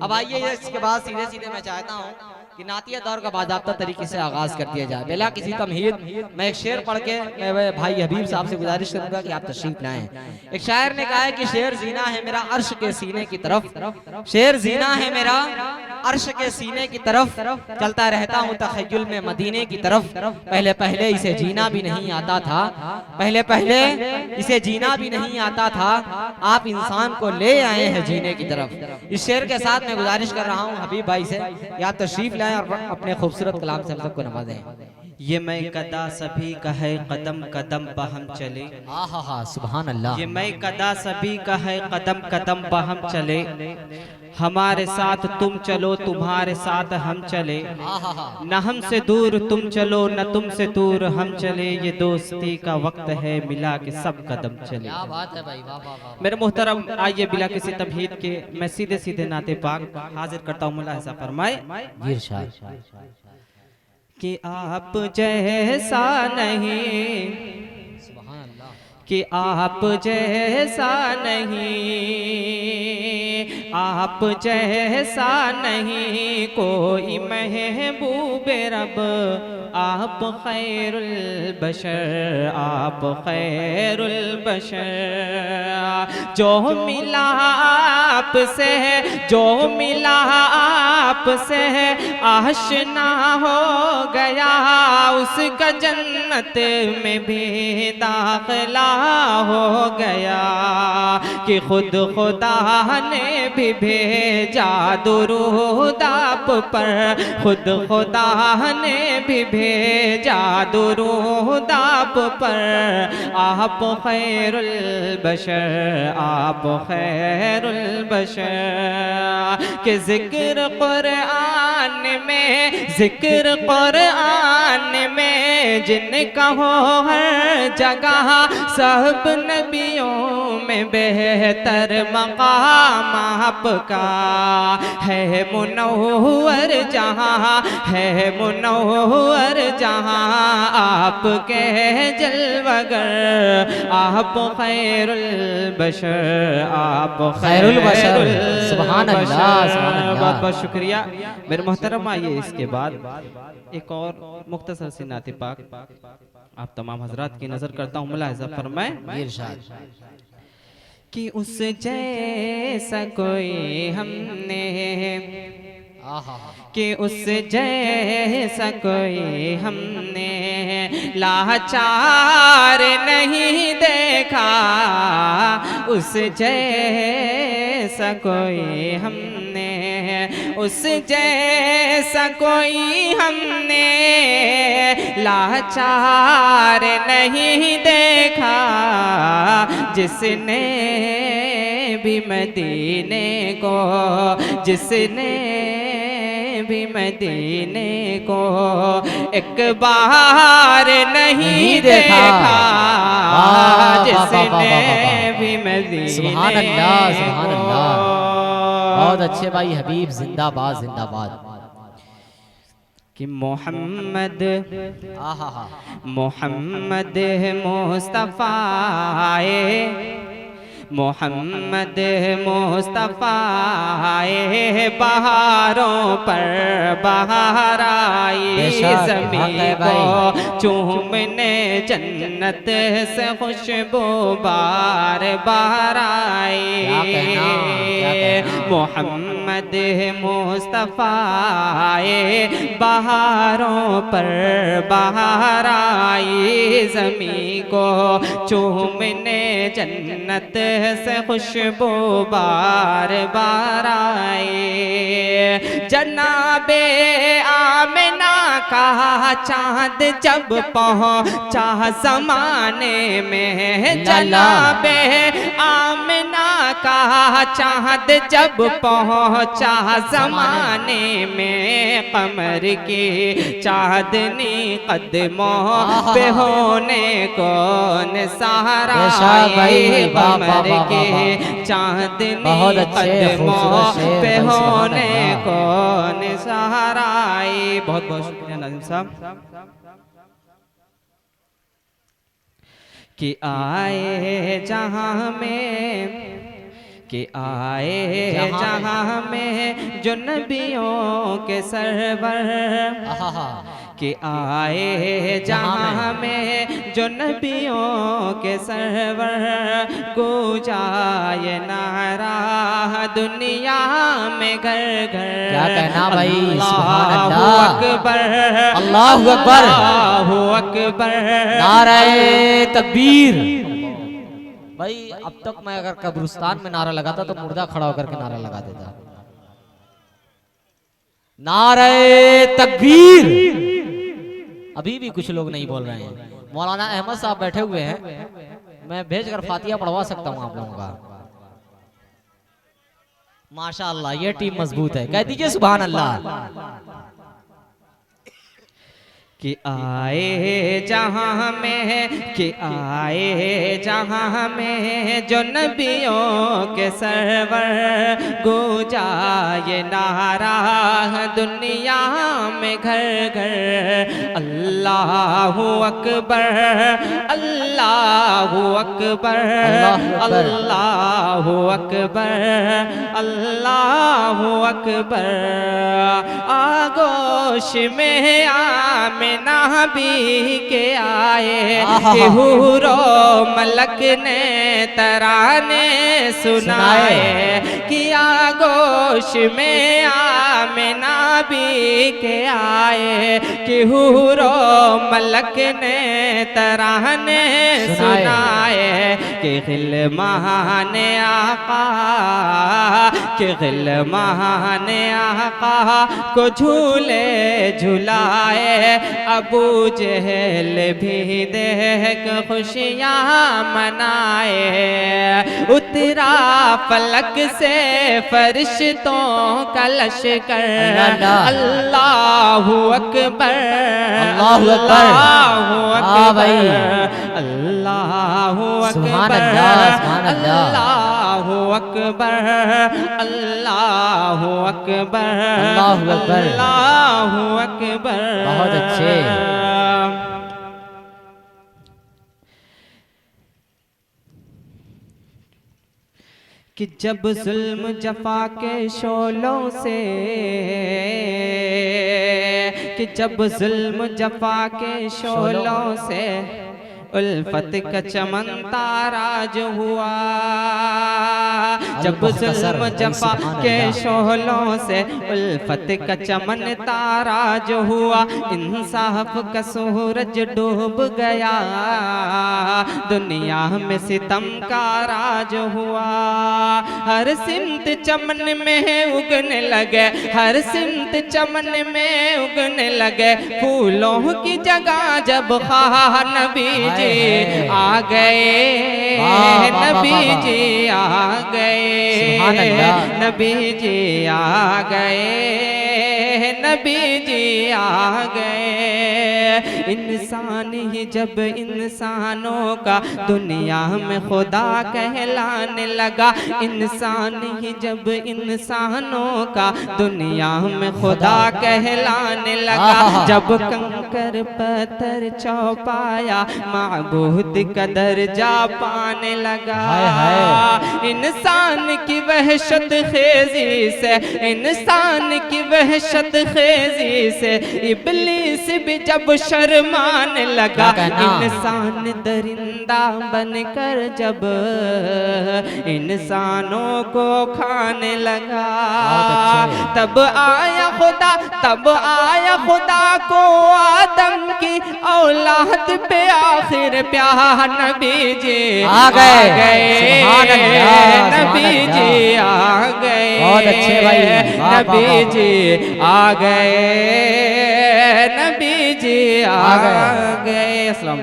अब आइए इसके बाद सीधे सीधे मैं चाहता हूँ कि नातिया दौर का बाज़ाब्ता तरीके से आगाज कर दिया जाए बिला किसी तमहीद। मैं एक शेर पढ़ के मैं भाई हबीब साहब से गुजारिश करूंगा कि आप तशरीफ लाएं। एक शायर ने कहा है कि शेर जीना है मेरा अर्श के सीने की तरफ, शेर जीना है मेरा अर्श के सीने की तरफ, चलता रहता हूँ तखय्युल में मदीने की तरफ। पहले पहले इसे जीना भी नहीं आता था, पहले पहले इसे जीना भी नहीं आता था, आप इंसान को ले आए हैं जीने की तरफ। इस शेर के साथ मैं गुजारिश कर रहा हूँ हबीब भाई से या तशरीफ लाएं और अपने खूबसूरत कलाम से हम सबको नवाजें। ये मैं कदा सभी का है कदम कदम पर हम चले, आहा सुभान अल्लाह। ये मैं कदा सभी का है कदम कदम पर हम चले, हमारे साथ तुम चलो तुम्हारे साथ हम चले, न हमसे दूर तुम चलो न तुमसे दूर हम चले, ये दोस्ती का वक्त है मिला के सब कदम चले। क्या बात है भाई, वाह वाह वाह। मेरे मोहतरम आइए बिला किसी तमहीद के मैं सीधे सीधे नाते पाक हाजिर करता हूँ। मुलाहिज़ा फरमाए कि आप जैसा नहीं, कि आप जैसा नहीं, आप जैसा नहीं कोई महबूब रब, आप खैरुल बशर, आप खैरुल बशर। जो मिला आपसे, जो मिला आपसे आशना हो गया, उसका जन्नत में भी दाखिला हो गया। कि खुद खुदा ने भी भेजा दुरूद आप पर, खुद खुदा ने भी भेजा दुरूद आप पर। आप खैरुल बशर, आप खैरुल बशर। कि जिक्र कुरान में, जिक्र कुरान में जिनका हो हर जगह, सब नबियों में बेहतर मकाम आपका है। मुनव्वर जहाँ है, मुनव्वर जहाँ आपके जलवगर। आप खैरुल बशर, आप खैरुल बशर, सुभान अल्लाह सुभान अल्लाह। बहुत बहुत शुक्रिया मेरे मोहतरम। आइए इसके बाद एक और मुख्तसर सी नाते पाक आप तमाम हजरात की नजर करता हूँ। मुलाहिज़ा फरमाए कि उस जैसा कोई हमने, कि उस जैसा कोई हमने लाचार नहीं देखा, उस जैसा कोई हमने, उस जैसा कोई हमने लाचार नहीं देखा। जिसने भी मदीने को, जिसने भी मदीने को एक बार नहीं देखा, जिसने भी मदीने सुभान अल्लाह सुभान अल्लाह। बहुत अच्छे भाई हबीब, जिंदाबाद जिंदाबाद। कि मोहम्मद मोहम्मद मुस्तफ़ा, मोहम्मद मुस्तफ़ा बहारों पर बहार आई, ज़मीं को चूमने जन्नत से खुशबू बार बार आई। मोहम्मद मुस्तफ़ा बहारों पर बहार आई, ज़मीं को चूमने जन्नत से खुशबू बार बार आए। जनाबे आमिना का चाँद जब पहुँचा ज़माने में, जनाबे आमिना का चाँद जब पहुँचा ज़माने में, कमर की चाँदनी कदमों पे होने कौन सहारा आए। कमर के चाँदनी कदमों पे होने कौन सहारा आए। बहुत बहुत शुक्रिया नाज़िम साहब। कि आए जहाँ में, कि आए जहाँ में जो नबियों के सरवर, कि आए जहाँ में जो नबियों के सरवर, गूंजाए नारा दुनिया में घर घर। क्या कहना भाई, सुभान अल्लाहु अल्लाह, अकबर, अल्लाहु अकबर, अल्लाहु अकबर, नारे तकबीर। भाई अब तक मैं अगर कब्रिस्तान में नारा लगाता तो मुर्दा खड़ा होकर के नारा लगा देता। नारे तकबीर। अभी भी कुछ लोग नहीं बोल रहे हैं। मौलाना अहमद साहब बैठे हुए हैं, मैं भेजकर फातिहा पढ़वा सकता हूं आप लोगों का। माशाअल्लाह, ये टीम मजबूत है, कह दीजिए सुभान अल्लाह। कि आए जहाँ में, कि आए जहाँ में जो नबियों के सरवर, गूंजाए नारा दुनिया में घर घर। अल्लाहु अकबर, अल्लाहु अकबर, अल्लाहु अकबर, अल्लाहु अकबर। आगोश में आमिना भी के आए, कि हूरो मलक ने तराने सुनाए, कि आगोश में आमिना भी के आए, कि हूरो मलक ने तराने सुनाए, कि गिलमान आका, कि गिलमान आका को झूले झुलाए, अबू जहल भी देख खुशियाँ मनाए। उतरा फलक से फरिश्तों का लश्कर, अल्लाहु अकबर, अल्लाहु अकबर, हाँ भाई, अल्लाहु सुभान अकबर, अल्लाह, सुभान अल्लाह, अल्लाहु अकबर, अल्लाहु अकबर, अल्लाहु अकबर, अल्लाहु अकबर। बहुत अच्छे। कि जब जुल्म जफा के शोलों से, कि जब जुल्म जफा के शोलों से उल्फत का चमन ताराज हुआ, जब जुल्म जफा के शोलों से उल्फत का चमन ताराज हुआ, इंसाफ का सूरज डूब गया, दुनिया में सितम का राज हुआ। हर सिमत चमन में उगने लगे, हर सिमत चमन में उगने लगे फूलों की जगह जब खा नबी आ गए, नबी जी आ गए, नबी जी आ गए, नबी जी आ गए। इंसान ही जब इंसानों का दुनिया में खुदा कहलाने लगा, इंसान ही जब इंसानों का दुनिया में खुदा कहलाने लगा, जब कंकर पत्थर चौपाया माबूद का दर्जा पाने लगा। इंसान की वहशत खेजी से, इंसान की वहशत खेजी से इब्लीस भी जब शर्माने लगा, इंसान दरिंदा बनकर जब इंसानों को खाने लगा, तब आया खुदा, तब आया खुदा को आदम की औलाद पे आखिर प्यार नबी जी आ गए, नबी जी आ गए, बहुत अच्छे भाई, नबी जी आ गए, नबी जी आ गए। अस्सलाम।